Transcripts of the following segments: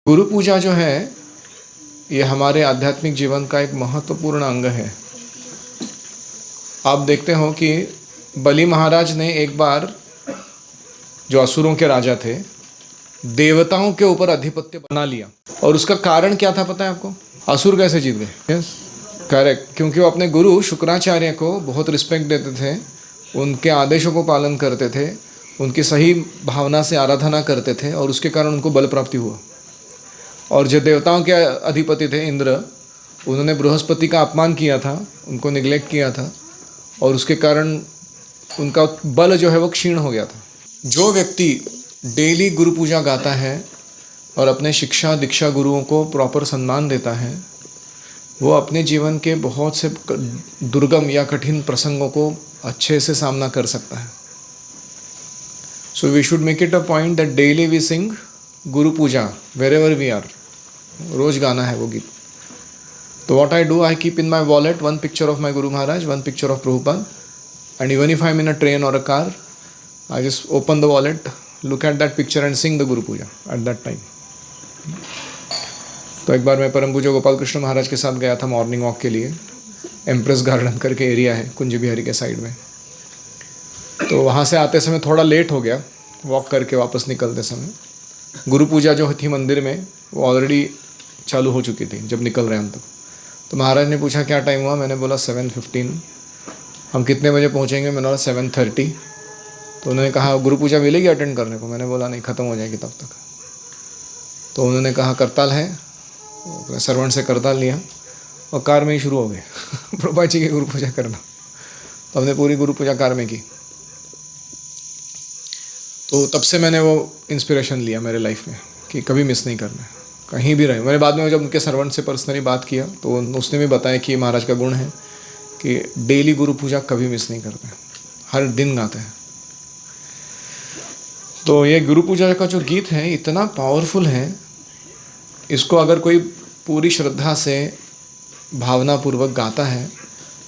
गुरु पूजा जो है ये हमारे आध्यात्मिक जीवन का एक महत्वपूर्ण अंग है। आप देखते हो कि बलि महाराज ने एक बार, जो असुरों के राजा थे, देवताओं के ऊपर अधिपत्य बना लिया। और उसका कारण क्या था पता है आपको? असुर कैसे जीत गए? Yes, correct. क्योंकि वो अपने गुरु शुक्राचार्य को बहुत रिस्पेक्ट देते थे, उनके आदेशों को पालन करते थे, उनकी सही भावना से आराधना करते थे, और उसके कारण उनको बल प्राप्ति हुआ। और जो देवताओं के अधिपति थे इंद्र, उन्होंने बृहस्पति का अपमान किया था, उनको निग्लेक्ट किया था, और उसके कारण उनका बल जो है वो क्षीण हो गया था। जो व्यक्ति डेली गुरु पूजा गाता है और अपने शिक्षा दीक्षा गुरुओं को प्रॉपर सम्मान देता है, वो अपने जीवन के बहुत से दुर्गम या कठिन प्रसंगों को अच्छे से सामना कर सकता है। So we should make it a point that daily we sing guru puja wherever we are. रोज गाना है वो गीत। तो what I do, I keep in my wallet one picture of my guru Maharaj, one picture of Prabhupada, and even if I am in a train or a car, I just open the wallet, look at that picture and sing the guru Puja at that time. तो एक बार मैं परम पूज्य गोपाल कृष्ण महाराज के साथ गया था morning walk के लिए। एम्प्रेस गार्डन करके एरिया है कुंज बिहारी के साइड में। तो वहाँ से आते समय थोड़ा लेट हो गया, वॉक करके वापस निकलते समय। गुरु पूजा जो थी मंदिर में वो ऑलरेडी चालू हो चुकी थी जब निकल रहे हम तक। तो महाराज ने पूछा क्या टाइम हुआ, मैंने बोला 7:15। हम कितने बजे पहुँचेंगे, मैंने बोला 7:30। तो उन्होंने कहा गुरु पूजा मिलेगी अटेंड करने को, मैंने बोला नहीं, ख़त्म हो जाएगी तब तक। तो उन्होंने कहा करताल है, अपने सर्वेंट से करताल लिया और कार में ही शुरू हो गए प्रभुपाद जी की गुरु पूजा करना। तो हमने पूरी गुरु पूजा कार में की। तो तब से मैंने वो इंस्पिरेशन लिया मेरे लाइफ में कि कभी मिस नहीं करना है, कहीं भी रहे। मैंने बाद में जब उनके सर्वेंट से पर्सनली बात किया तो उसने भी बताया कि महाराज का गुण है कि डेली गुरु पूजा कभी मिस नहीं करते, हर दिन गाते हैं। तो ये गुरु पूजा का जो गीत है इतना पावरफुल है, इसको अगर कोई पूरी श्रद्धा से भावनापूर्वक गाता है,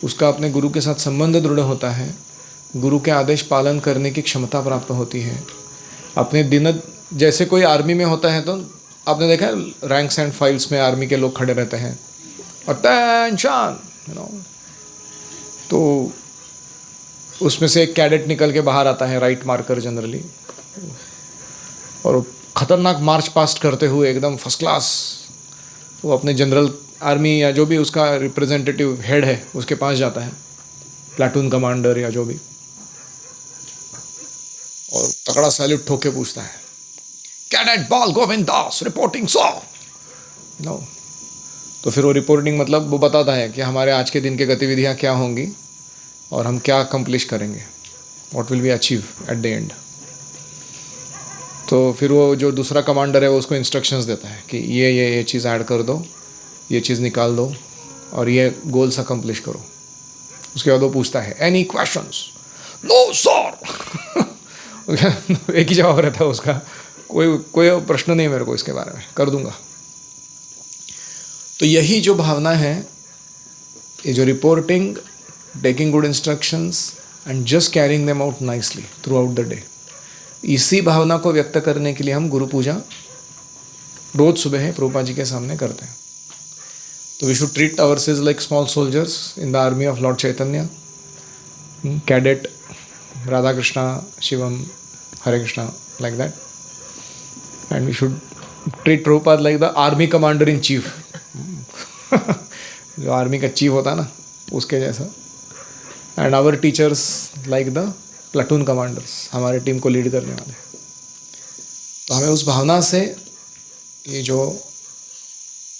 उसका अपने गुरु के साथ संबंध दृढ़ होता है, गुरु के आदेश पालन करने की क्षमता प्राप्त होती है। अपने दिन, जैसे कोई आर्मी में होता है तो आपने देखा है रैंक्स एंड फाइल्स में आर्मी के लोग खड़े रहते हैं, अटेंशन, तो उसमें से एक कैडेट निकल के बाहर आता है, राइट मार्कर जनरली, और खतरनाक मार्च पास्ट करते हुए एकदम फर्स्ट क्लास वो अपने जनरल आर्मी या जो भी उसका रिप्रेजेंटेटिव हेड है उसके पास जाता है, प्लाटून कमांडर या जो भी, और तगड़ा सैल्यूट ठोके पूछता है, कैडेट बाल गोविंद दास रिपोर्टिंग सो। तो फिर वो रिपोर्टिंग मतलब वो बताता है कि हमारे आज के दिन की गतिविधियाँ क्या होंगी और हम क्या अकम्प्लिश करेंगे, what will be achieve at the end. तो फिर वो जो दूसरा कमांडर है वो उसको इंस्ट्रक्शंस देता है कि ये चीज़ ऐड कर दो, ये चीज़ निकाल दो, और ये गोल्स अकम्प्लिश करो। उसके बाद वो पूछता है एनी क्वेश्चंस, नो सर एक ही जवाब रहता है उसका, कोई प्रश्न नहीं मेरे को इसके बारे में, कर दूंगा। तो यही जो भावना है, ये जो reporting, taking good instructions and just carrying them out nicely through out the day, इसी भावना को व्यक्त करने के लिए हम गुरु पूजा रोज सुबह प्रभुपाद जी के सामने करते हैं। तो we should treat ourselves like small soldiers in the army of Lord Chaitanya, cadet Radha Krishna Shivam Hare Krishna, like that, and we should treat Prabhupada like the army commander in chief जो आर्मी का चीफ होता है ना, उसके जैसा, and our teachers like the platoon commanders, हमारे टीम को लीड करने वाले। तो हमें उस भावना से ये जो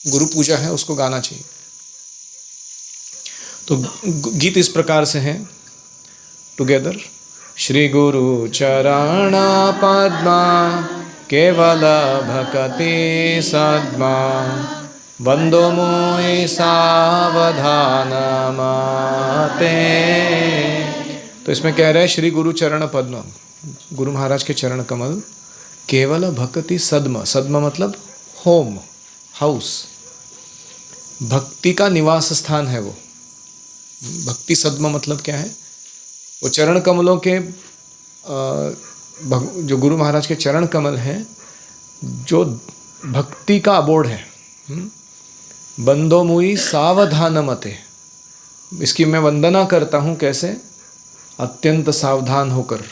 गुरु पूजा है उसको गाना चाहिए। तो गीत इस प्रकार से हैं, टुगेदर। श्री गुरु चरण पद्मा केवल भक्ति सद्मा, वंदो मोहि सावधान माते। तो इसमें कह रहे हैं श्री गुरु चरण पद्म, गुरु महाराज के चरण कमल, केवल भक्ति सद्म, सद्म मतलब होम, हाउस, भक्ति का निवास स्थान है वो। भक्ति सद्म मतलब क्या है, वो चरण कमलों के जो गुरु महाराज के चरण कमल हैं, जो भक्ति का अबोर्ड है। बंदो मुई सावधान मते, इसकी मैं वंदना करता हूँ कैसे? अत्यंत सावधान होकर।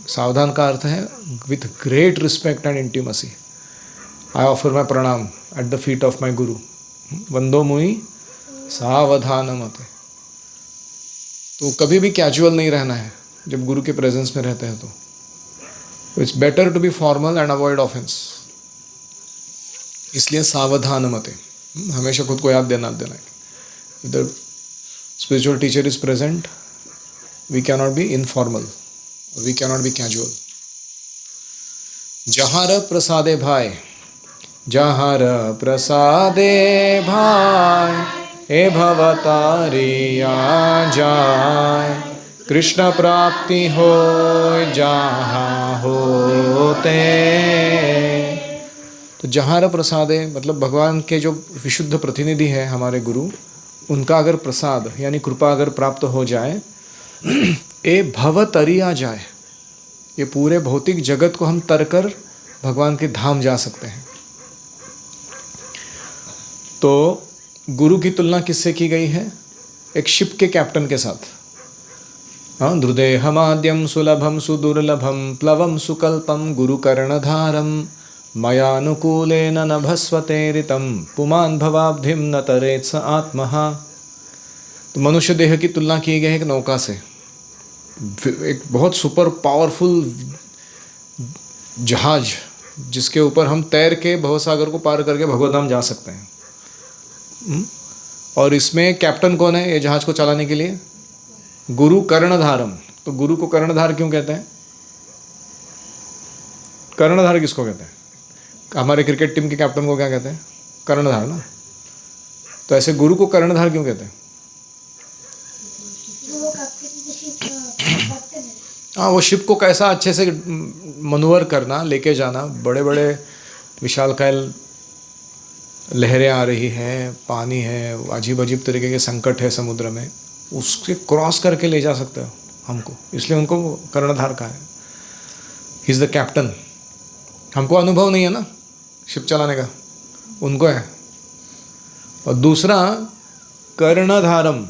सावधान का अर्थ है with great respect and intimacy. I offer my pranam at the feet of my guru. वंदो मुई सावधान मते। तो कभी भी कैजुअल नहीं रहना है जब गुरु के प्रेजेंस में रहते हैं। तो it's better to be formal and avoid offence. इसलिए सावधान मते, हमेशा खुद को याद देना है। If the spiritual teacher is present, we cannot be informal, we cannot be casual. जहार प्रसादे भाई, जहार प्रसादे भाई, ए भवतारिया जाय, कृष्ण प्राप्ति हो जहाँ होते। तो जहार प्रसादे मतलब भगवान के जो विशुद्ध प्रतिनिधि हैं हमारे गुरु, उनका अगर प्रसाद यानी कृपा अगर प्राप्त हो जाए, ए भव तरिया जाए, ये पूरे भौतिक जगत को हम तर कर भगवान के धाम जा सकते हैं। तो गुरु की तुलना किससे की गई है? एक शिप के कैप्टन के साथ। हाँ, ध्रुदेहमाद्यम सुलभम सुदुर्लभम प्लवम सुकल्पम गुरु कर्णधारम मयानुकूलेन नभस्वते ऋतम पुमान भवाब्धिम न तरेत स आत्महा। तो मनुष्य देह की तुलना की गई है एक नौका से, एक बहुत सुपर पावरफुल जहाज जिसके ऊपर हम तैर के भवसागर को पार करके भगवतधाम जा सकते हैं। और इसमें कैप्टन कौन है ये जहाज को चलाने के लिए? गुरु कर्णधारम। तो गुरु को कर्णधार क्यों कहते हैं? कर्णधार किसको कहते हैं? हमारे क्रिकेट टीम के कैप्टन को क्या कहते हैं? कर्णधार ना। तो ऐसे गुरु को कर्णधार क्यों कहते हैं? हाँ, वो शिप को कैसा अच्छे से मनोवर करना, लेके जाना। बड़े बड़े विशालकाय लहरें आ रही हैं, पानी है, अजीब अजीब तरीके के संकट है समुद्र में, उसके क्रॉस करके ले जा सकते हो हमको, इसलिए उनको कर्णधार कहा है। He is the captain. हमको अनुभव नहीं है ना शिप चलाने का, उनको है। और दूसरा कर्णधारम,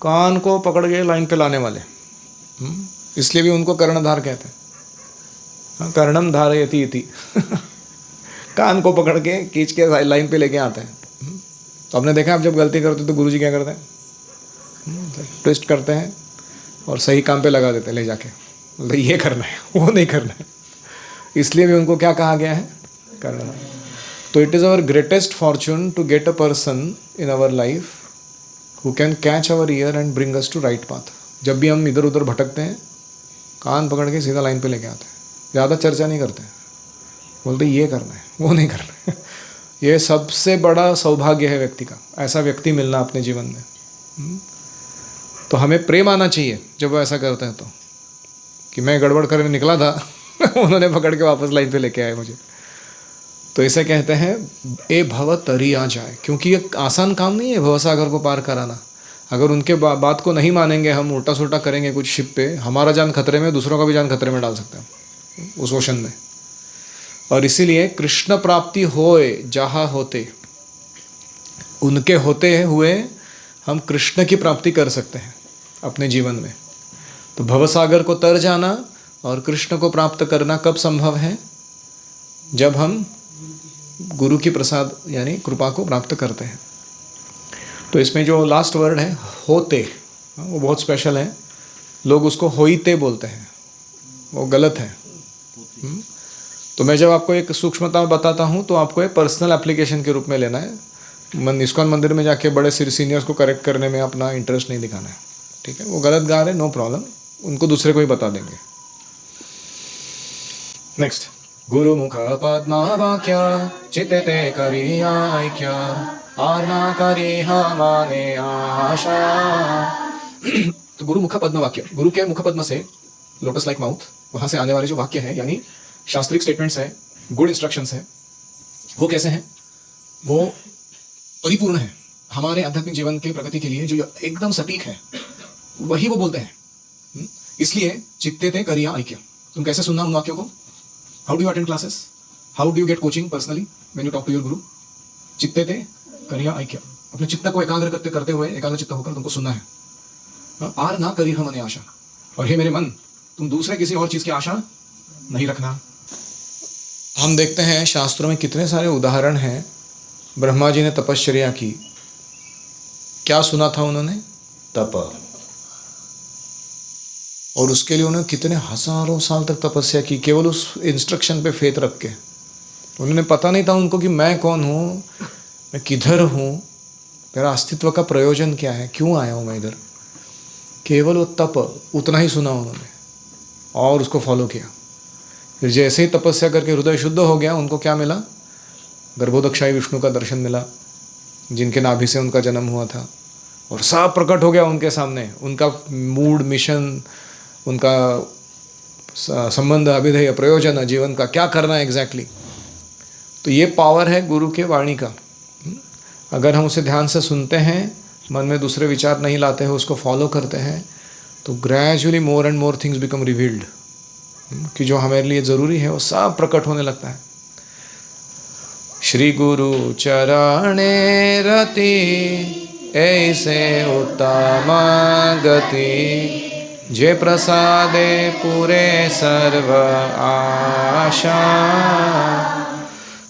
कान को पकड़ के लाइन पे लाने वाले, इसलिए भी उनको कर्णधार कहते हैं। कर्णम धारयति इति कान को पकड़ के खींच के लाइन पे लेके आते हैं। तो आपने देखा, आप जब गलती करते तो गुरुजी क्या करते हैं? ट्विस्ट करते हैं और सही काम पे लगा देते हैं ले जाके, मतलब ये करना है वो नहीं करना है। इसलिए भी उनको क्या कहा गया है? कर्णधार। तो it is our greatest fortune to get a person in our life who can catch our ear and bring us to right path. जब भी हम इधर उधर भटकते हैं, कान पकड़ के सीधा लाइन पे लेके आते हैं। ज़्यादा चर्चा नहीं करते हैं, बोलते ये करना है वो नहीं करना है। ये सबसे बड़ा सौभाग्य है व्यक्ति का, ऐसा व्यक्ति मिलना अपने जीवन में। तो हमें प्रेम आना चाहिए जब वो ऐसा करते हैं। तो कि मैं गड़बड़ करने निकला था उन्होंने पकड़ के वापस लाइन पे लेके आए मुझे। तो इसे कहते हैं ए भव तरिया जाए, क्योंकि ये आसान काम नहीं है भवसागर को पार कराना। अगर उनके बात को नहीं मानेंगे, हम उल्टा सुल्टा करेंगे कुछ शिप पे, हमारा जान खतरे में, दूसरों का भी जान खतरे में डाल सकते हैं उस ओशन में। और इसीलिए कृष्ण प्राप्ति होए जहाँ होते, उनके होते हुए हम कृष्ण की प्राप्ति कर सकते हैं अपने जीवन में। तो भवसागर को तर जाना और कृष्ण को प्राप्त करना कब संभव है? जब हम गुरु की प्रसाद यानी कृपा को प्राप्त करते हैं। तो इसमें जो लास्ट वर्ड है होते, वो बहुत स्पेशल है। लोग उसको होइते बोलते हैं, वो गलत है। तो मैं जब आपको एक सूक्ष्मता बताता हूँ तो आपको एक पर्सनल एप्लीकेशन के रूप में लेना है। इस्कॉन मंदिर में जाके बड़े सीनियर्स को करेक्ट करने में अपना इंटरेस्ट नहीं दिखाना है, ठीक है? वो गलत गा रहे, नो प्रॉब्लम, उनको दूसरे को ही बता देंगे। नेक्स्ट, गुरु मुख पद्मावाक्य चित्ते करिया ऐक्य आना करी हमारे आशा। तो गुरु मुख पद्म वाक्य, गुरु के मुख पद्म से, लोटस लाइक माउथ, वहां से आने वाले जो वाक्य है यानी शास्त्रिक स्टेटमेंट्स हैं, गुड इंस्ट्रक्शंस हैं, वो कैसे हैं? वो परिपूर्ण है हमारे आध्यात्मिक जीवन के प्रगति के लिए, जो एकदम सटीक है, वही वो बोलते हैं। इसलिए चित्ते ते करिया ऐक्य। तुम कैसे सुनना उन वाक्यों को? How do you attend classes? How do you get coaching personally when you talk to your guru? चित्ते ते करिया ऐक्य, अपने चित्त को एकाग्र करते हुए एकाग्र चित्त होकर तुमको सुनना है। आर ना करी हमने आशा, और हे मेरे मन तुम दूसरे किसी और चीज की आशा नहीं रखना। हम देखते हैं शास्त्रों में कितने सारे उदाहरण हैं। ब्रह्मा जी ने तपश्चर्या की, क्या सुना था उन्होंने? तप। और उसके लिए उन्होंने कितने हजारों साल तक तपस्या की, केवल उस इंस्ट्रक्शन पे फेथ रख के। उन्होंने पता नहीं था उनको कि मैं कौन हूँ, मैं किधर हूँ, मेरा अस्तित्व का प्रयोजन क्या है, क्यों आया हूँ मैं इधर। केवल वो तप, उतना ही सुना उन्होंने और उसको फॉलो किया। फिर जैसे ही तपस्या करके हृदय शुद्ध हो गया, उनको क्या मिला? गर्भोदक्षाई विष्णु का दर्शन मिला, जिनके नाभि से उनका जन्म हुआ था, और सब प्रकट हो गया उनके सामने। उनका मूड, मिशन, उनका संबंध, अभिधेय, प्रयोजन, जीवन का क्या करना है एग्जैक्टली। तो ये पावर है गुरु के वाणी का। अगर हम उसे ध्यान से सुनते हैं, मन में दूसरे विचार नहीं लाते हैं, उसको फॉलो करते हैं, तो gradually more and more things become revealed, कि जो हमारे लिए ज़रूरी है वो सब प्रकट होने लगता है। श्री गुरु चरणे रति ऐसे उत्तम गति, जे प्रसादे पूरे सर्व आशा।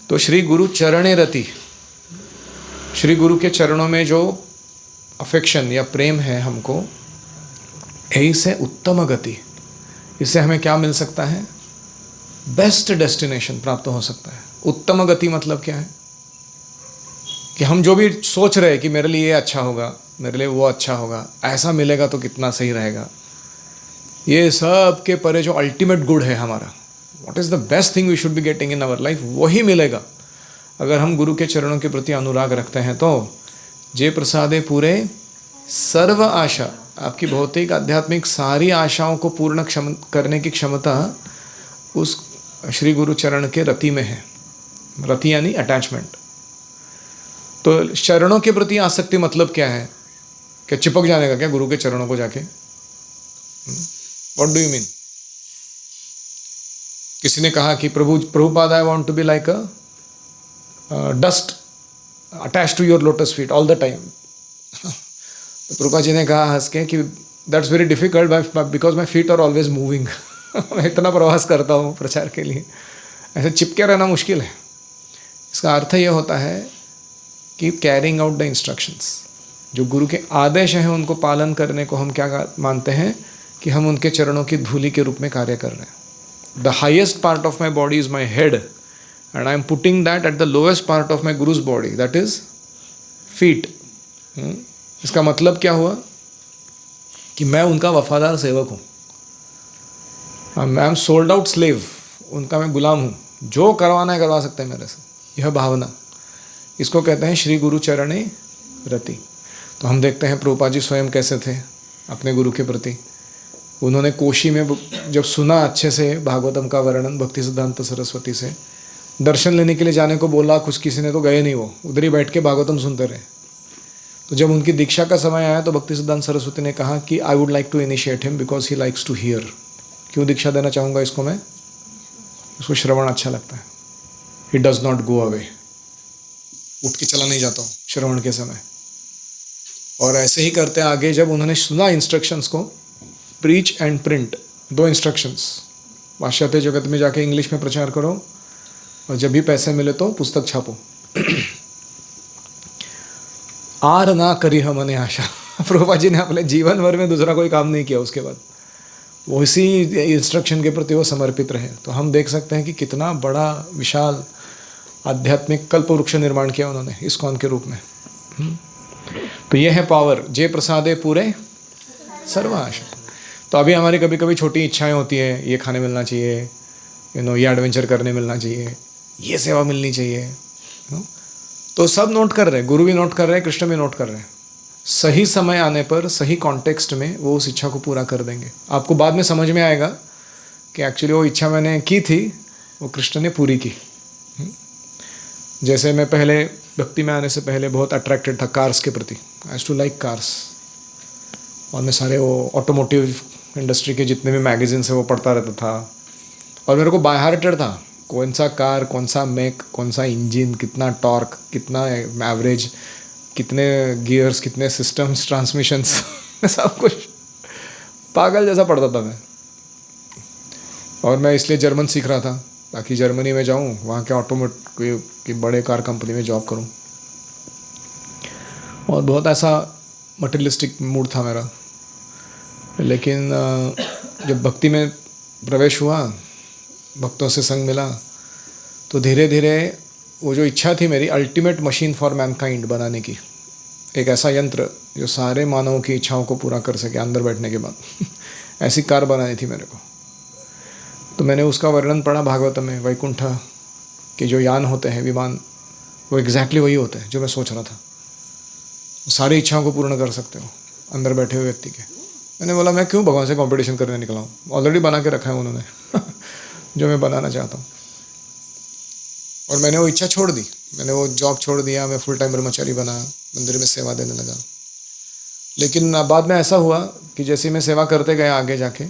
तो श्री गुरु चरणे रति, श्री गुरु के चरणों में जो अफेक्शन या प्रेम है हमको, ऐसे उत्तम गति, इससे हमें क्या मिल सकता है? बेस्ट डेस्टिनेशन प्राप्त हो सकता है। उत्तम गति मतलब क्या है? कि हम जो भी सोच रहे हैं कि मेरे लिए ये अच्छा होगा, मेरे लिए वो अच्छा होगा, ऐसा मिलेगा तो कितना सही रहेगा, ये सब के परे जो अल्टीमेट गुड है हमारा, what is the best thing we should be getting in our life, वही मिलेगा अगर हम गुरु के चरणों के प्रति अनुराग रखते हैं। तो जे प्रसादे पूरे सर्व आशा, आपकी भौतिक आध्यात्मिक सारी आशाओं को पूर्ण करने की क्षमता उस श्री गुरु चरण के रति में है। रति यानी अटैचमेंट। तो चरणों के प्रति आसक्ति मतलब क्या है? क्या चिपक जाने का क्या गुरु के चरणों को जाके? What do you mean? किसी ने कहा कि Prabhupada, I want to be like a dust attach to your lotus feet all the time. तो प्रभुपाद जी ने कहा हंस के कि that's very difficult because my feet are always moving. मैं इतना प्रवास करता हूँ प्रचार के लिए, ऐसे चिपके रहना मुश्किल है। इसका अर्थ ये होता है कि कैरिंग आउट द इंस्ट्रक्शंस, जो गुरु के आदेश हैं उनको पालन करने को हम क्या मानते हैं? कि हम उनके चरणों की धूलि के रूप में कार्य कर रहे हैं। The highest part of my body is my head and I am putting that at the lowest part of my guru's body, that is feet. इसका मतलब क्या हुआ? कि मैं उनका वफादार सेवक हूँ, I am sold out slave, उनका मैं गुलाम हूँ, जो करवाना है करवा सकते हैं मेरे से। यह भावना, इसको कहते हैं श्री गुरु चरणे रति। तो हम देखते हैं प्रभुपाद जी स्वयं कैसे थे अपने गुरु के प्रति। उन्होंने कोशी में जब सुना अच्छे से भागवतम का वर्णन भक्ति सिद्धांत सरस्वती से, दर्शन लेने के लिए जाने को बोला कुछ, किसी ने तो गए नहीं, वो उधर ही बैठ के भागवतम सुनते रहे। तो जब उनकी दीक्षा का समय आया तो भक्ति सिद्धांत सरस्वती ने कहा कि I would like to initiate him because he likes to hear. क्यों दीक्षा देना चाहूँगा इसको मैं? उसको श्रवण अच्छा लगता है। He does not go away, उठ के चला नहीं जाता हूँ श्रवण के समय। और ऐसे ही करते आगे, जब उन्होंने सुना इंस्ट्रक्शंस को, प्रीच एंड प्रिंट, दो इंस्ट्रक्शंस, पाश्चात्य जगत में जाके इंग्लिश में प्रचार करो और जब भी पैसे मिले तो पुस्तक छापो। आर ना करी हमने आशा। प्रभुपाद जी ने अपने जीवन भर में दूसरा कोई काम नहीं किया उसके बाद, वो इसी इंस्ट्रक्शन के प्रति वो समर्पित रहे। तो हम देख सकते हैं कि कितना बड़ा विशाल आध्यात्मिक कल्प वृक्ष निर्माण किया उन्होंने इस्कॉन के रूप में। तो ये है पावर, जे प्रसादे पूरे सर्व आशा। तो अभी हमारी कभी कभी छोटी इच्छाएं होती है, ये खाने मिलना चाहिए, ये एडवेंचर करने मिलना चाहिए, ये सेवा मिलनी चाहिए। तो सब नोट कर रहे हैं, गुरु भी नोट कर रहे हैं, कृष्ण भी नोट कर रहे हैं। सही समय आने पर सही कॉन्टेक्स्ट में वो उस इच्छा को पूरा कर देंगे। आपको बाद में समझ में आएगा कि एक्चुअली वो इच्छा मैंने की थी, वो कृष्ण ने पूरी की। जैसे मैं पहले भक्ति में आने से पहले बहुत अट्रैक्टेड था कार्स के प्रति, I used to like cars, और मैं सारे वो ऑटोमोटिव इंडस्ट्री के जितने भी मैगजीन्स हैं वो पढ़ता रहता था। और मेरे को बाय हार्टेड था, कौन सा कार, कौन सा मेक, कौन सा इंजन, कितना टॉर्क, कितना एवरेज, कितने गियर्स, कितने सिस्टम्स, ट्रांसमिशंस सब कुछ पागल जैसा पढ़ता था मैं। और मैं इसलिए जर्मन सीख रहा था ताकि जर्मनी में जाऊँ, वहाँ के ऑटोमोटिव की बड़े कार कंपनी में जॉब करूँ। और बहुत ऐसा मटेरियलिस्टिक मूड था मेरा। लेकिन जब भक्ति में प्रवेश हुआ, भक्तों से संग मिला, तो धीरे धीरे वो जो इच्छा थी मेरी अल्टीमेट मशीन फॉर मैनकाइंड बनाने की, एक ऐसा यंत्र जो सारे मानवों की इच्छाओं को पूरा कर सके अंदर बैठने के बाद ऐसी कार बनानी थी मेरे को। तो मैंने उसका वर्णन पढ़ा भागवत में, वैकुंठ के जो यान होते हैं, विमान, वो एग्जैक्टली वही होते हैं जो मैं सोच रहा था। सारी इच्छाओं को पूर्ण कर सकते हो अंदर बैठे हुए व्यक्ति के। मैंने बोला मैं क्यों भगवान से कंपटीशन करने निकला हूँ, ऑलरेडी बना के रखा है उन्होंने जो मैं बनाना चाहता हूँ। और मैंने वो इच्छा छोड़ दी, मैंने वो जॉब छोड़ दिया, मैं फुल टाइम ब्रह्मचारी बना, मंदिर में सेवा देने लगा। लेकिन बाद में ऐसा हुआ कि जैसे मैं सेवा करते गया आगे जाके,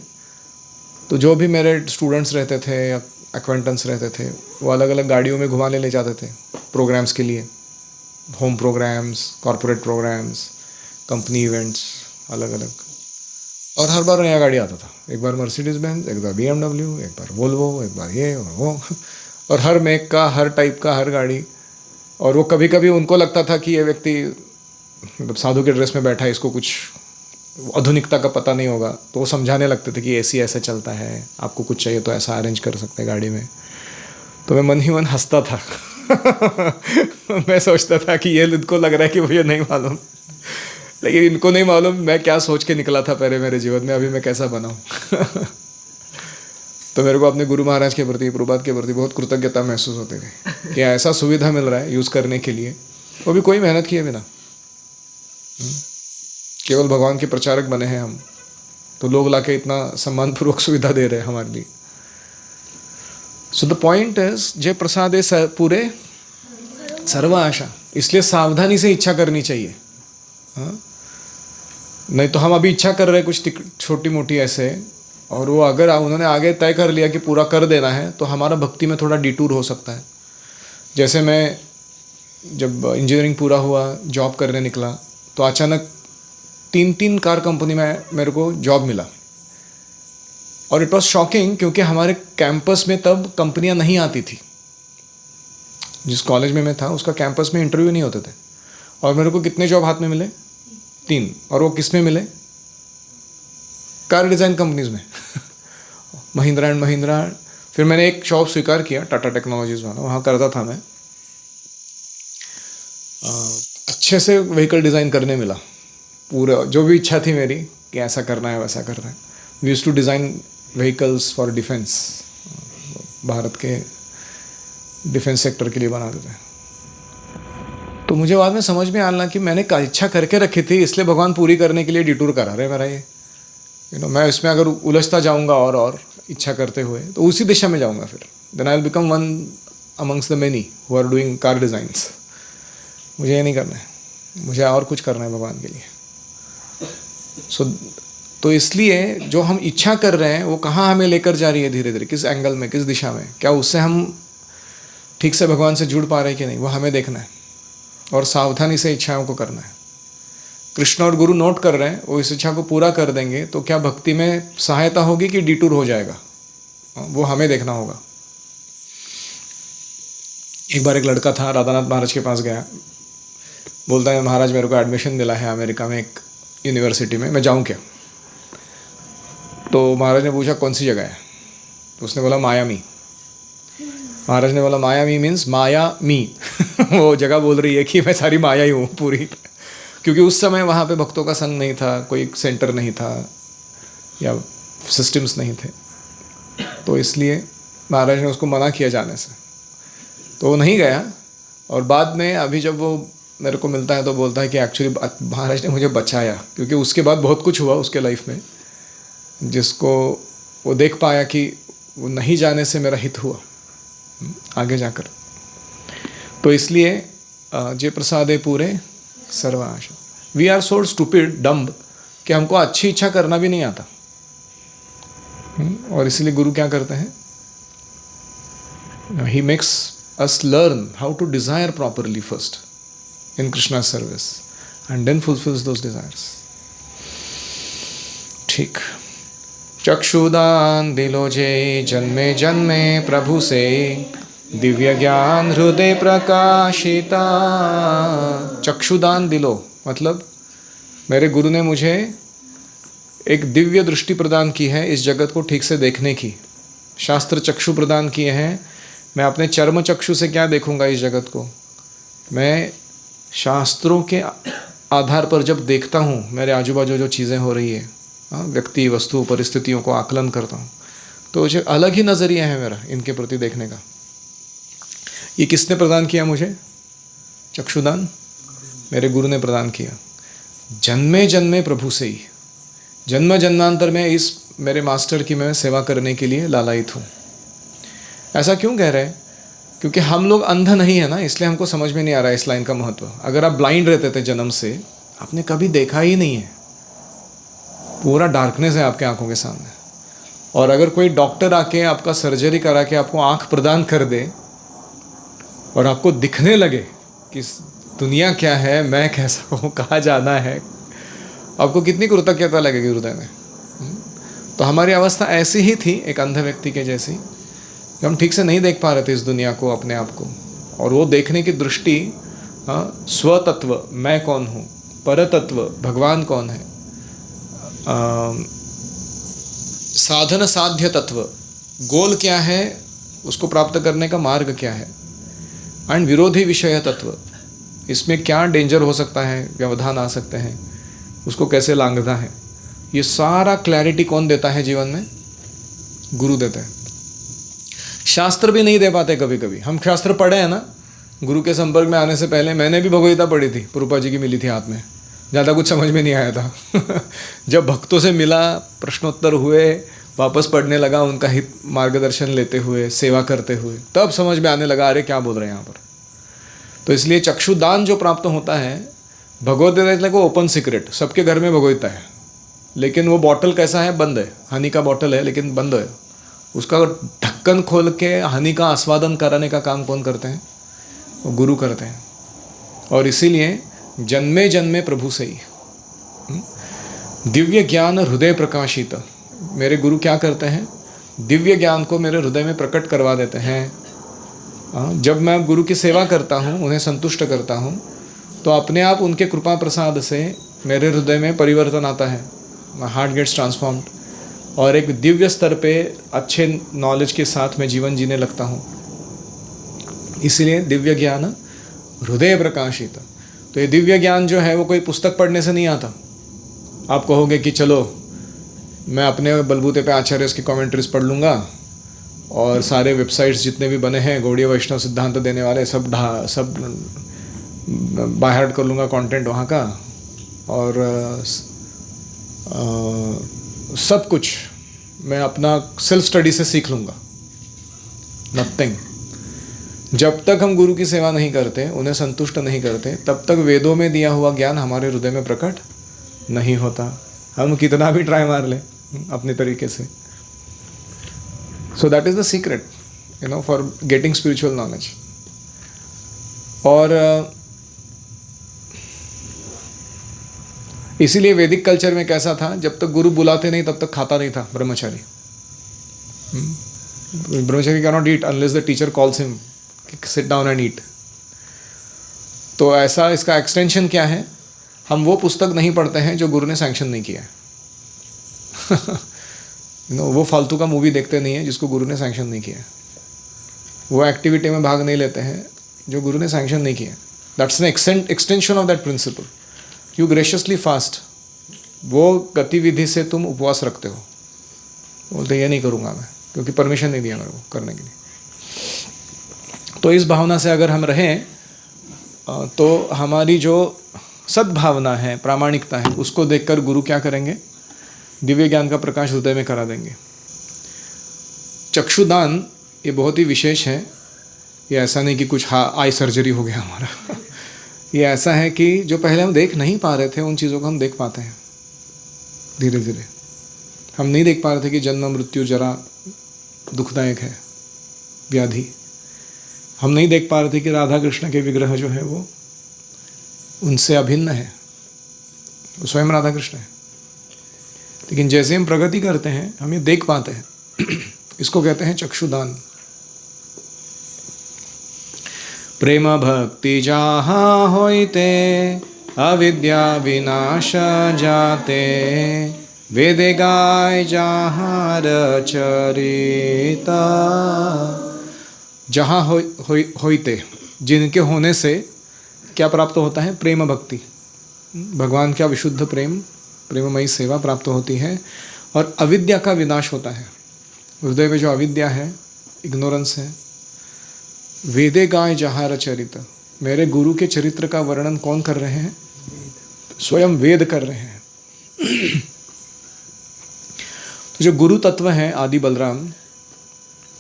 तो जो भी मेरे स्टूडेंट्स रहते थे या एक्वेंटेंस रहते थे, वो अलग अलग गाड़ियों में घुमाने ले जाते थे प्रोग्राम्स के लिए, home programmes, corporate programmes, company events अलग अलग। और हर बार नया गाड़ी आता था, एक बार मर्सिडीज़ बेंज, एक बार BMW, एक बार वोल्वो, एक बार ये और वो और हर मेक का, हर टाइप का, हर गाड़ी। और वो कभी कभी उनको लगता था कि ये व्यक्ति मतलब साधु के ड्रेस में बैठा है, इसको कुछ आधुनिकता का पता नहीं होगा, तो वो समझाने लगते थे कि AC ऐसे चलता है, आपको कुछ चाहिए तो ऐसा अरेंज कर सकते हैं गाड़ी में। तो मैं मन ही मन हंसता था मैं सोचता था कि ये इनको लग रहा है कि मुझे नहीं मालूम, लेकिन इनको नहीं मालूम मैं क्या सोच के निकला था पहले मेरे जीवन में, अभी मैं कैसा बना हूँ तो मेरे को अपने गुरु महाराज के प्रति, प्रभुपाद के प्रति बहुत कृतज्ञता महसूस होती थी कि ऐसा सुविधा मिल रहा है यूज़ करने के लिए, वो भी कोई मेहनत किए बिना। केवल भगवान के प्रचारक बने हैं हम, तो लोग लाके इतना सम्मानपूर्वक सुविधा दे रहे हैं हमारे लिए। सो द पॉइंट इज जय प्रसादे पूरे सर्व आशा, इसलिए सावधानी से इच्छा करनी चाहिए। हाँ, नहीं तो हम अभी इच्छा कर रहे हैं कुछ छोटी मोटी ऐसे, और वो अगर उन्होंने आगे तय कर लिया कि पूरा कर देना है, तो हमारा भक्ति में थोड़ा डिटूर हो सकता है। जैसे मैं जब इंजीनियरिंग पूरा हुआ, जॉब करने निकला, तो अचानक 3 कार कंपनी में मेरे को जॉब मिला। और इट वॉज शॉकिंग, क्योंकि हमारे कैंपस में तब कंपनियां नहीं आती थी। जिस कॉलेज में मैं था उसका कैंपस में इंटरव्यू नहीं होते थे। और मेरे को कितने जॉब हाथ में मिले? 3। और वो किस में मिले? कार डिज़ाइन कंपनीज में महिंद्रा एंड महिंद्रा। फिर मैंने एक जॉब स्वीकार किया, टाटा टेक्नोलॉजीज वाला, वहाँ करता था मैं। अच्छे से व्हीकल डिज़ाइन करने मिला, पूरा जो भी इच्छा थी मेरी कि ऐसा करना है वैसा करना है। We used to design vehicles for defence, Bharat के डिफेंस सेक्टर के लिए बनाते थे। तो मुझे बाद में समझ में आना कि मैंने इच्छा करके रखी थी, इसलिए भगवान पूरी करने के लिए डिटूर करा रहे मेरा ये। मैं इसमें अगर उलझता जाऊंगा और इच्छा करते हुए, तो उसी दिशा में जाऊंगा फिर। Then I will become one amongst the many who are doing car designs. मुझे ये नहीं करना है, मुझे और कुछ करना है भगवान के लिए। तो इसलिए जो हम इच्छा कर रहे हैं वो कहाँ हमें लेकर जा रही है धीरे धीरे, किस एंगल में, किस दिशा में, क्या उससे हम ठीक से भगवान से जुड़ पा रहे हैं कि नहीं, वो हमें देखना है। और सावधानी से इच्छाओं को करना है। कृष्ण और गुरु नोट कर रहे हैं, वो इस इच्छा को पूरा कर देंगे तो क्या भक्ति में सहायता होगी कि डिटूर हो जाएगा, वो हमें देखना होगा। एक बार एक लड़का था, राधानाथ महाराज के पास गया, बोलता है महाराज मेरे को एडमिशन मिला है अमेरिका में एक यूनिवर्सिटी में, मैं जाऊँ क्या? तो महाराज ने पूछा कौन सी जगह है? तो उसने बोला मायामी। महाराज ने बोला मायामी मीन्स माया मी वो जगह बोल रही है कि मैं सारी माया ही हूँ पूरी, क्योंकि उस समय वहाँ पे भक्तों का संग नहीं था, कोई सेंटर नहीं था या सिस्टम्स नहीं थे, तो इसलिए महाराज ने उसको मना किया जाने से, तो वो नहीं गया। और बाद में अभी जब वो मेरे को मिलता है तो बोलता है कि एक्चुअली महाराज ने मुझे बचाया, क्योंकि उसके बाद बहुत कुछ हुआ उसके लाइफ में जिसको वो देख पाया कि वो नहीं जाने से मेरा हित हुआ आगे जाकर। तो इसलिए जय प्रसादे पूरे सर्व आशा। We are so stupid, dumb, कि हमको अच्छी इच्छा करना भी नहीं आता। और इसलिए गुरु क्या करते हैं? He makes us learn how to desire properly first in Krishna's service and then fulfills those desires. ठीक। चक्षुदान दिलो जे जन्मे जन्मे प्रभु से, दिव्य ज्ञान हृदय प्रकाशिता। चक्षुदान दिलो मतलब मेरे गुरु ने मुझे एक दिव्य दृष्टि प्रदान की है इस जगत को ठीक से देखने की। शास्त्र चक्षु प्रदान किए हैं। मैं अपने चर्म चक्षु से क्या देखूंगा इस जगत को? मैं शास्त्रों के आधार पर जब देखता हूँ मेरे आजू बाजू जो चीज़ें हो रही है, व्यक्ति वस्तु परिस्थितियों को आकलन करता हूँ, तो मुझे अलग ही नज़रिया है मेरा इनके प्रति देखने का। ये किसने प्रदान किया मुझे? चक्षुदान मेरे गुरु ने प्रदान किया। जन्मे जन्मे प्रभु से ही, जन्म जन्मांतर में इस मेरे मास्टर की मैं सेवा करने के लिए लालायित हूँ। ऐसा क्यों कह रहे हैं? क्योंकि हम लोग अंध नहीं है ना, इसलिए हमको समझ में नहीं आ रहा है इस लाइन का महत्व। अगर आप ब्लाइंड रहते थे जन्म से, आपने कभी देखा ही नहीं है, पूरा डार्कनेस है आपके आंखों के सामने, और अगर कोई डॉक्टर आके आपका सर्जरी करा के आपको आंख प्रदान कर दे और आपको दिखने लगे कि दुनिया क्या है, मैं कैसा हूँ, कहाँ जाना है, आपको कितनी कृतज्ञता लगेगी हृदय में। तो हमारी अवस्था ऐसी ही थी, एक अंध व्यक्ति के जैसी। हम ठीक से नहीं देख पा रहे थे इस दुनिया को, अपने आप को, और वो देखने की दृष्टि स्वतत्व मैं कौन हूँ, परतत्व भगवान कौन है, साधन साध्य तत्व गोल क्या है, उसको प्राप्त करने का मार्ग क्या है, एंड विरोधी विषय तत्व इसमें क्या डेंजर हो सकता है, व्यवधान आ सकते हैं, उसको कैसे लांघना है, ये सारा क्लैरिटी कौन देता है जीवन में? गुरु देता है। शास्त्र भी नहीं दे पाते कभी कभी। हम शास्त्र पढ़े हैं ना, गुरु के संपर्क में आने से पहले मैंने भी भगवद्गीता पढ़ी थी, प्रभुपाद जी की मिली थी हाथ में, ज़्यादा कुछ समझ में नहीं आया था। जब भक्तों से मिला, प्रश्नोत्तर हुए, वापस पढ़ने लगा, उनका हित मार्गदर्शन लेते हुए, सेवा करते हुए, तब समझ में आने लगा अरे क्या बोल रहे हैं यहाँ पर। तो इसलिए चक्षुदान जो प्राप्त होता है, भगवद्गीता इज लाइक वो ओपन सीक्रेट, सबके घर में भगवद्गीता है, लेकिन वो बॉटल कैसा है? बंद है, हनी का बॉटल है लेकिन बंद है। उसका ढक्कन खोल के हनी का आस्वादन कराने का काम कौन करते हैं? वो गुरु करते हैं। और इसीलिए जन्मे जन्मे प्रभु से ही, दिव्य ज्ञान हृदय प्रकाशित, मेरे गुरु क्या करते हैं? दिव्य ज्ञान को मेरे हृदय में प्रकट करवा देते हैं। जब मैं गुरु की सेवा करता हूँ, उन्हें संतुष्ट करता हूँ, तो अपने आप उनके कृपा प्रसाद से मेरे हृदय में परिवर्तन आता है, माई हार्ट गेट्स ट्रांसफॉर्म्ड, और एक दिव्य स्तर पे अच्छे नॉलेज के साथ मैं जीवन जीने लगता हूँ। इसलिए दिव्य ज्ञान हृदय प्रकाशित। तो ये दिव्य ज्ञान जो है वो कोई पुस्तक पढ़ने से नहीं आता। आप कहोगे कि चलो मैं अपने बलबूते पे आचार्य की कमेंट्रीज पढ़ लूँगा और सारे वेबसाइट्स जितने भी बने हैं गौड़ीय वैष्णव सिद्धांत देने वाले सब बाय हार्ट कर लूँगा कंटेंट वहाँ का, और सब कुछ मैं अपना सेल्फ स्टडी से सीख लूँगा। नथिंग। जब तक हम गुरु की सेवा नहीं करते, उन्हें संतुष्ट नहीं करते, तब तक वेदों में दिया हुआ ज्ञान हमारे हृदय में प्रकट नहीं होता, हम कितना भी ट्राई मार लें अपने तरीके से। So that is the secret for getting spiritual knowledge. और इसीलिए वैदिक कल्चर में कैसा था, जब तक गुरु बुलाते नहीं तब तक खाता नहीं था ब्रह्मचारी। ब्रह्मचारी can not eat unless the teacher calls him, sit down and eat. तो ऐसा इसका एक्सटेंशन क्या है? हम वो पुस्तक नहीं पढ़ते हैं जो गुरु ने सैंक्शन नहीं किया है। वो फालतू का मूवी देखते नहीं है जिसको गुरु ने सैंक्शन नहीं किया है। वो एक्टिविटी में भाग नहीं लेते हैं जो गुरु ने सैंक्शन नहीं किया। That's an extension of that principle. You graciously fast, वो गतिविधि से तुम उपवास रखते हो। बोलते ये नहीं करूँगा मैं, क्योंकि परमिशन नहीं दिया मेरे को करने के लिए। तो इस भावना से अगर हम रहें तो हमारी जो सद्भावना है, प्रामाणिकता है, उसको देखकर गुरु क्या करेंगे? दिव्य ज्ञान का प्रकाश हृदय में करा देंगे। चक्षुदान ये बहुत ही विशेष है। ये ऐसा नहीं कि कुछ आई सर्जरी हो गया हमारा। ये ऐसा है कि जो पहले हम देख नहीं पा रहे थे उन चीज़ों को हम देख पाते हैं धीरे धीरे। हम नहीं देख पा रहे थे कि जन्म मृत्यु जरा दुखदायक है, व्याधि, हम नहीं देख पा रहे थे कि राधा कृष्ण के विग्रह जो है वो उनसे अभिन्न है, वो स्वयं राधा कृष्ण है। लेकिन जैसे हम प्रगति करते हैं हम ये देख पाते हैं। इसको कहते हैं चक्षुदान। प्रेम भक्ति जहाँ होइते अविद्या विनाश जाते, वेदे गाय जहाँ चरिता। जहाँ होइते, जिनके होने से क्या प्राप्त होता है? प्रेम भक्ति, भगवान का विशुद्ध प्रेम, प्रेममयी सेवा प्राप्त होती है। और अविद्या का विनाश होता है। हृदय में जो अविद्या है, इग्नोरेंस है। वेदे गाय जहाँ चरित, मेरे गुरु के चरित्र का वर्णन कौन कर रहे हैं? स्वयं वेद कर रहे हैं। तो जो गुरु तत्व हैं आदि बलराम,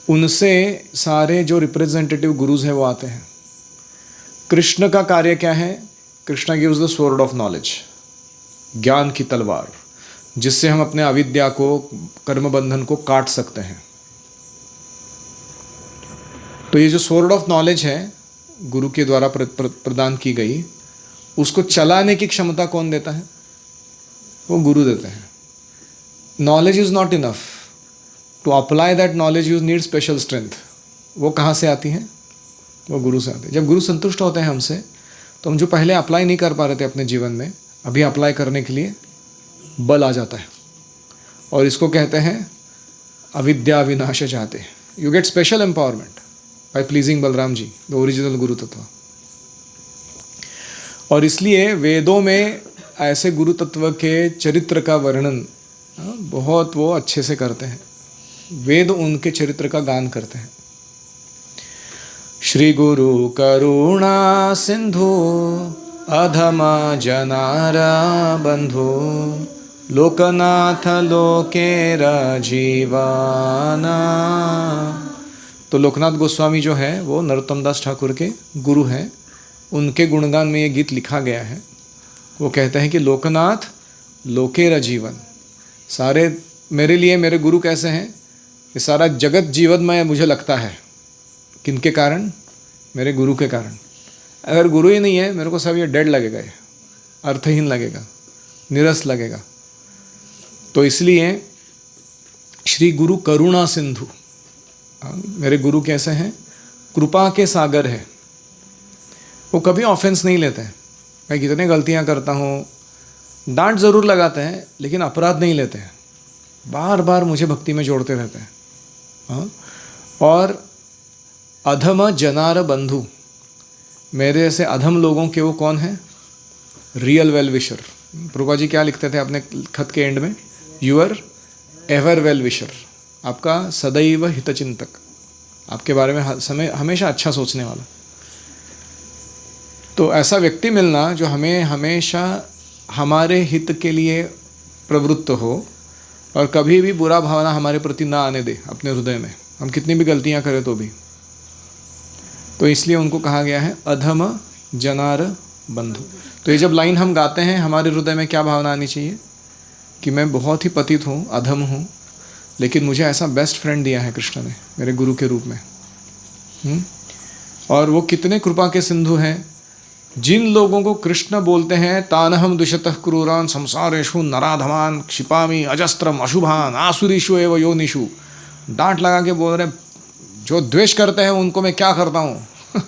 उनसे सारे जो रिप्रेजेंटेटिव गुरुज हैं वो आते हैं। कृष्ण का कार्य क्या है? Krishna gives the sword of knowledge, ज्ञान की तलवार, जिससे हम अपने अविद्या को, कर्म बंधन को काट सकते हैं। तो ये जो स्वॉर्ड ऑफ नॉलेज है गुरु के द्वारा प्रदान की गई, उसको चलाने की क्षमता कौन देता है? वो गुरु देते हैं। Knowledge is not enough, to apply that knowledge you need special strength. वो कहाँ से आती है? वो गुरु से आती है। जब गुरु संतुष्ट होते हैं हमसे, तो हम जो पहले अप्लाई नहीं कर पा रहे थे अपने जीवन में, अभी अप्लाई करने के लिए बल आ जाता है। और इसको कहते हैं अविद्या विनाश चाहते। You get special empowerment by pleasing Balram ji, the original guru तत्व। और इसलिए वेदों में ऐसे गुरु तत्व के चरित्र का वर्णन बहुत वो अच्छे से करते हैं। वेद उनके चरित्र का गान करते हैं। श्री गुरु करुणा सिंधु अधमा जनारा बंधु, लोकनाथ लोकेरा जीवाना। तो लोकनाथ गोस्वामी जो है वो नरोत्तम दास ठाकुर के गुरु हैं। उनके गुणगान में ये गीत लिखा गया है। वो कहते हैं कि लोकनाथ लोकेरा जीवन, सारे मेरे लिए मेरे गुरु कैसे हैं? ये सारा जगत जीवनमय मुझे लगता है। किनके कारण? मेरे गुरु के कारण। अगर गुरु ही नहीं है, मेरे को सब ये डेड लगेगा, ये अर्थहीन लगेगा, निरस लगेगा। तो इसलिए श्री गुरु करुणा सिंधु, मेरे गुरु कैसे हैं? कृपा के सागर है। वो कभी ऑफेंस नहीं लेते हैं। मैं कितने गलतियां करता हूँ, डांट ज़रूर लगाते हैं, लेकिन अपराध नहीं लेते हैं। बार बार मुझे भक्ति में जोड़ते रहते हैं। हाँ? और अधम जनार बंधु, मेरे जैसे अधम लोगों के वो कौन है? Real well wisher. Prabhupada ji क्या लिखते थे अपने खत के एंड में? यूअर एवर वेल विशर, आपका सदैव हितचिंतक, आपके बारे में समय हमेशा अच्छा सोचने वाला। तो ऐसा व्यक्ति मिलना जो हमें हमेशा हमारे हित के लिए प्रवृत्त हो और कभी भी बुरा भावना हमारे प्रति ना आने दे अपने हृदय में, हम कितनी भी गलतियां करें तो भी। तो इसलिए उनको कहा गया है अधम जनार बंधु। तो ये जब लाइन हम गाते हैं, हमारे हृदय में क्या भावना आनी चाहिए? कि मैं बहुत ही पतित हूँ, अधम हूँ, लेकिन मुझे ऐसा बेस्ट फ्रेंड दिया है कृष्ण ने मेरे गुरु के रूप में। और वो कितने कृपा के सिंधु हैं। जिन लोगों को कृष्ण बोलते हैं तानहम दुष्यतः क्रूरान संसारेषु नराधमान क्षिपामी अजस्त्रम अशुभान आसुरीषु एवं योनिषु, डांट लगा के बोल रहे जो द्वेष करते हैं उनको मैं क्या करता हूँ।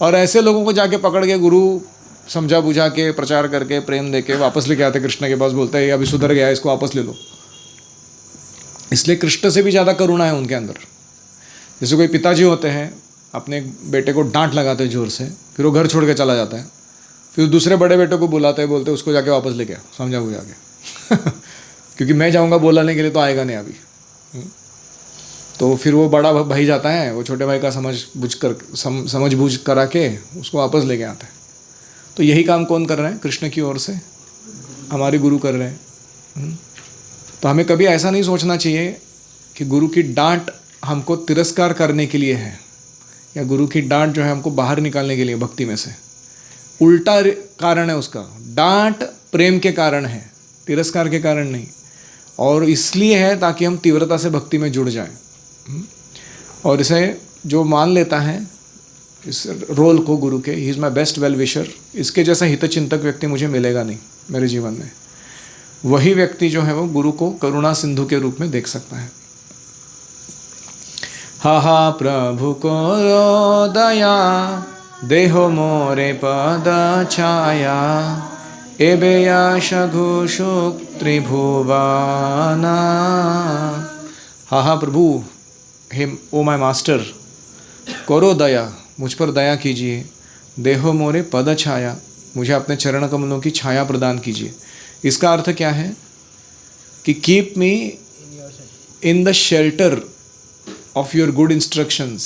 और ऐसे लोगों को जाके पकड़ के गुरु समझा बुझा के प्रचार करके प्रेम दे के वापस लेके आते कृष्ण के पास, बोलते हैं अभी सुधर गया, इसको वापस ले लो। इसलिए कृष्ण से भी ज़्यादा करुणा है उनके अंदर। जैसे कोई पिताजी होते हैं, अपने बेटे को डांट लगाते हैं जोर से, फिर वो घर छोड़ के चला जाता है, फिर दूसरे बड़े बेटे को बुलाते हैं, बोलते हैं उसको जाके वापस लेके आ, समझा बुझा के। क्योंकि मैं जाऊँगा बोलाने के लिए तो आएगा नहीं अभी। तो फिर वो बड़ा भाई जाता है, वो छोटे भाई का समझ बूझ करा के उसको वापस लेके आता है। तो यही काम कौन कर रहे हैं? कृष्ण की ओर से हमारे गुरु कर रहे हैं। तो हमें कभी ऐसा नहीं सोचना चाहिए कि गुरु की डांट हमको तिरस्कार करने के लिए है, या गुरु की डांट जो है हमको बाहर निकालने के लिए भक्ति में से। उल्टा कारण है उसका। डांट प्रेम के कारण है, तिरस्कार के कारण नहीं। और इसलिए है ताकि हम तीव्रता से भक्ति में जुड़ जाएं। और इसे जो मान लेता है इस रोल को गुरु के। He is my best well wisher. इसके जैसा हितचिंतक व्यक्ति मुझे मिलेगा नहीं मेरे जीवन में। वही व्यक्ति जो है वो गुरु को करुणा सिंधु के रूप में देख सकता है। हा हा प्रभु को दया देहो मोरे पद छाया एबे यश घुषुक त्रिभुवना। हा हा प्रभु, हे ओ माय मास्टर, करो दया, मुझ पर दया कीजिए। देहो मोरे पद छाया, मुझे अपने चरण कमलों की छाया प्रदान कीजिए। इसका अर्थ क्या है कि keep me in the shelter of your good instructions,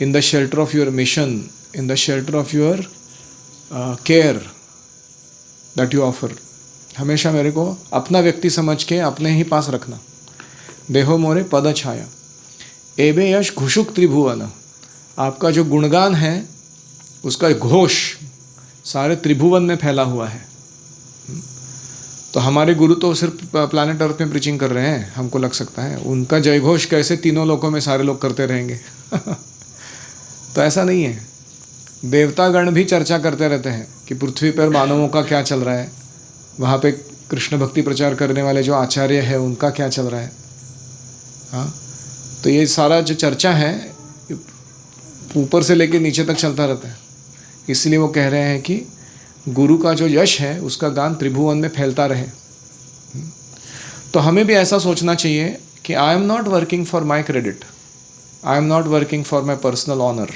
in the shelter of your mission, in the shelter of your care that you offer. हमेशा मेरे को अपना व्यक्ति समझ के अपने ही पास रखना। देहो मोरे पद छाया एबे यश घुषुक त्रिभुवन। आपका जो गुणगान है उसका घोष सारे त्रिभुवन में फैला हुआ है। तो हमारे गुरु तो सिर्फ प्लैनेट अर्थ में प्रीचिंग कर रहे हैं, हमको लग सकता है उनका जय घोष कैसे तीनों लोकों में सारे लोग करते रहेंगे। तो ऐसा नहीं है। देवतागण भी चर्चा करते रहते हैं कि पृथ्वी पर मानवों का क्या चल रहा है, वहाँ पे कृष्ण भक्ति प्रचार करने वाले जो आचार्य है उनका क्या चल रहा है। हाँ, तो ये सारा जो चर्चा है ऊपर से लेकर नीचे तक चलता रहता है। इसलिए वो कह रहे हैं कि गुरु का जो यश है उसका गान त्रिभुवन में फैलता रहे। तो हमें भी ऐसा सोचना चाहिए कि I am not working for my credit, I am not working for my personal honour,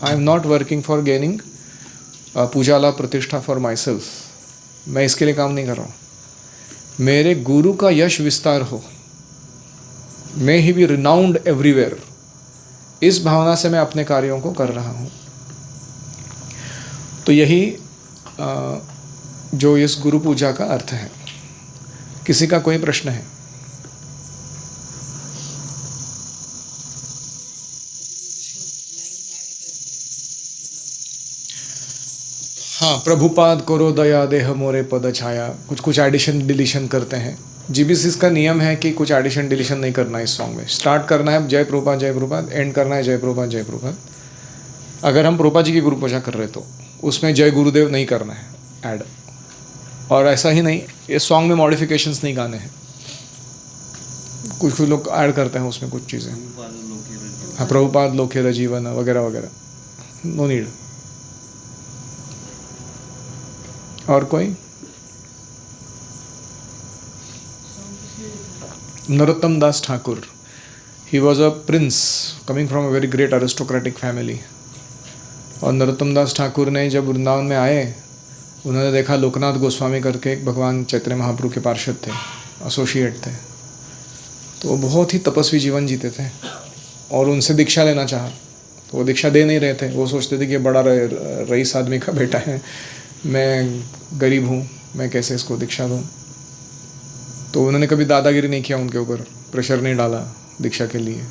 I am not working for gaining पूजाला प्रतिष्ठा फॉर माई सेल्फ। मैं इसके लिए काम नहीं कर रहा हूँ। मेरे गुरु का यश विस्तार हो, मे ही बी रिनाउंड एवरीवेयर। इस भावना से मैं अपने कार्यों को कर रहा हूँ। तो यही जो इस गुरु पूजा का अर्थ है। किसी का कोई प्रश्न है? हाँ, प्रभुपाद करो दया देह मोरे पद छाया। कुछ एडिशन डिलीशन करते हैं। जीबीसी का नियम है कि कुछ एडिशन डिलीशन नहीं करना है इस सॉन्ग में। स्टार्ट करना है जय प्रभुपाद, एंड करना है जय प्रभुपाद। अगर हम प्रभुपाद जी की गुरु पूजा कर रहे तो उसमें जय गुरुदेव नहीं करना है ऐड। और ऐसा ही नहीं, इस सॉन्ग में मॉडिफिकेशंस नहीं गाने हैं। कुछ लोग ऐड करते हैं उसमें कुछ चीज़ें। हाँ, प्रभुपाद लोके जीवन वगैरह वगैरह, नो नीड। और कोई? Narottam Das Thakur, he was a prince coming from a very great aristocratic family. और नरोत्तम दास ठाकुर ने जब वृंदावन में आए, उन्होंने देखा लोकनाथ गोस्वामी करके एक भगवान चैतन्य महाप्रभु के पार्षद थे, एसोसिएट थे। तो वो बहुत ही तपस्वी जीवन जीते थे और उनसे दीक्षा लेना चाहा तो वो दीक्षा दे नहीं रहे थे। वो सोचते थे कि बड़ा रईस आदमी का बेटा है, मैं गरीब हूँ, मैं कैसे इसको दीक्षा दूँ। तो उन्होंने कभी दादागिरी नहीं किया उनके ऊपर, प्रेशर नहीं डाला दीक्षा के लिए।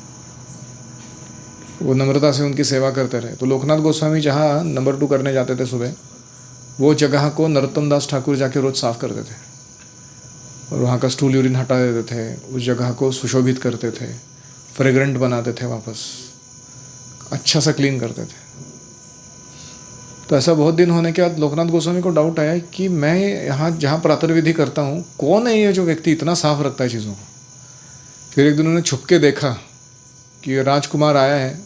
वो नम्रता से उनकी सेवा करते रहे। तो लोकनाथ गोस्वामी जहाँ नंबर 2 करने जाते थे सुबह, वो जगह को नरोत्तम दास ठाकुर जाके रोज़ साफ़ करते थे और वहाँ का स्टूल यूरिन हटा देते थे, उस जगह को सुशोभित करते थे, फ्रेग्रेंट बनाते थे, वापस अच्छा सा क्लीन करते थे। तो ऐसा बहुत दिन होने के बाद लोकनाथ गोस्वामी को डाउट आया कि मैं यहाँ जहाँ प्रातर्विधि करता हूँ, कौन है ये जो व्यक्ति इतना साफ रखता है चीज़ों को। फिर एक दिन उन्होंने छुप के देखा कि राजकुमार आया है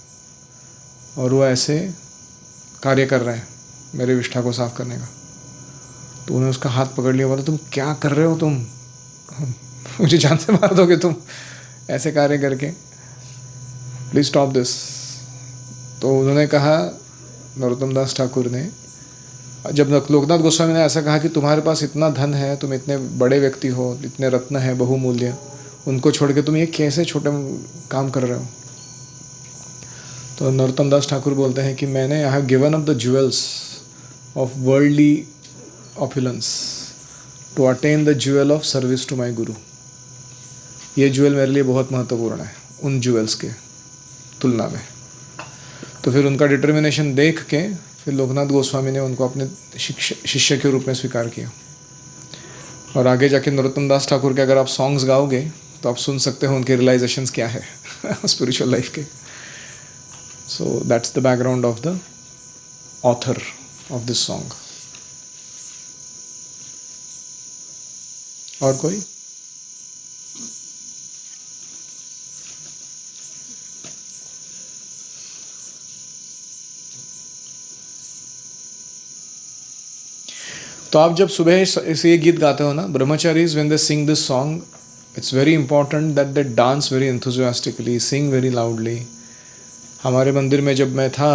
और वो ऐसे कार्य कर रहे हैं मेरे विष्ठा को साफ करने का। तो उन्होंने उसका हाथ पकड़ लिया, बोला तुम क्या कर रहे हो, तुम मुझे जान से मार दोगे तुम ऐसे कार्य करके, प्लीज स्टॉप दिस। तो उन्होंने कहा, नरोत्तम दास ठाकुर ने, जब लोकनाथ गोस्वामी ने ऐसा कहा कि तुम्हारे पास इतना धन है, तुम इतने बड़े व्यक्ति हो, इतने रत्न है बहुमूल्य, उनको छोड़ के तुम ये कैसे छोटे काम कर रहे हो। तो नरोत्तम दास ठाकुर बोलते हैं कि मैंने I have given up the jewels of worldly opulence to attain the jewel of service to my guru. ये ज्वेल मेरे लिए बहुत महत्वपूर्ण है उन ज्वेल्स के तुलना में। तो फिर उनका डिटर्मिनेशन देख के फिर लोकनाथ गोस्वामी ने उनको अपने शिष्य के रूप में स्वीकार किया। और आगे जाके नरोत्तम दास ठाकुर के अगर आप सॉन्ग्स गाओगे तो आप सुन सकते हो उनके रियलाइजेशंस क्या है स्पिरिचुअल लाइफ के। So that's the background of the author of this song? और कोई? तो आप जब सुबह इसे ये गीत गाते हो ना, brahmacharis when they Singh this song, it's very important that they dance very enthusiastically, Singh very loudly. हमारे मंदिर में जब मैं था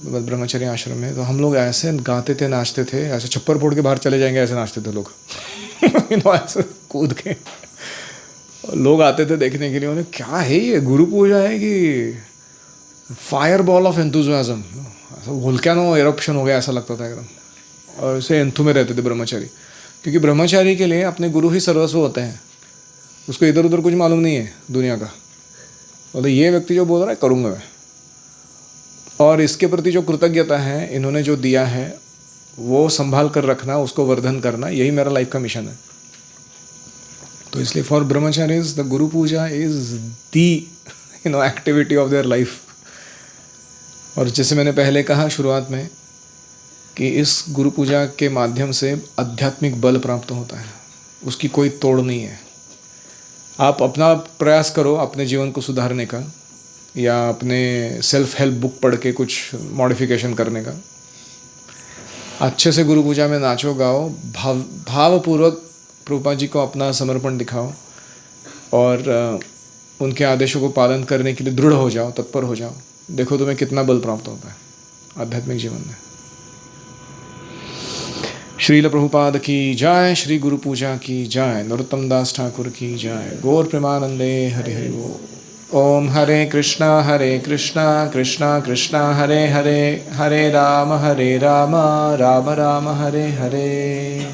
ब्रह्मचर्य आश्रम में, तो हम लोग ऐसे गाते थे, नाचते थे, ऐसे छप्पर फोड़ के बाहर चले जाएंगे, ऐसे नाचते थे लोग. ऐसे कूद के लोग आते थे देखने के लिए. उन्हें क्या है ये, गुरु पूजा है कि फायर बॉल ऑफ एंथुजियाज्म, ऐसा वोल्केनो एरप्शन हो गया ऐसा लगता था एकदम. और ऐसे एंथु में रहते थे ब्रह्मचारी, क्योंकि ब्रह्मचारी के लिए अपने गुरु ही सर्वस्व होते हैं. उसको इधर उधर कुछ मालूम नहीं है दुनिया का. तो ये व्यक्ति जो बोल रहा है करूँगा मैं, और इसके प्रति जो कृतज्ञता है, इन्होंने जो दिया है वो संभाल कर रखना, उसको वर्धन करना, यही मेरा लाइफ का मिशन है. तो इसलिए for brahmacharis the guru puja is the activity of their life. और जैसे मैंने पहले कहा शुरुआत में कि इस गुरु पूजा के माध्यम से आध्यात्मिक बल प्राप्त होता है, उसकी कोई तोड़ नहीं है. आप अपना प्रयास करो अपने जीवन को सुधारने का, या अपने सेल्फ हेल्प बुक पढ़ के कुछ मॉडिफिकेशन करने का. अच्छे से गुरु पूजा में नाचो, गाओ, भावपूर्वक प्रभुपाद जी को अपना समर्पण दिखाओ, और उनके आदेशों को पालन करने के लिए दृढ़ हो जाओ, तत्पर हो जाओ. देखो तुम्हें कितना बल प्राप्त होता है आध्यात्मिक जीवन में. श्रील प्रभुपाद की जय, श्री गुरु पूजा की जय, नरोत्तम दास ठाकुर की जय, गौर प्रेमानंदे हरि हरि बोल. ओम हरे कृष्णा कृष्णा कृष्णा हरे हरे, हरे राम राम राम हरे हरे.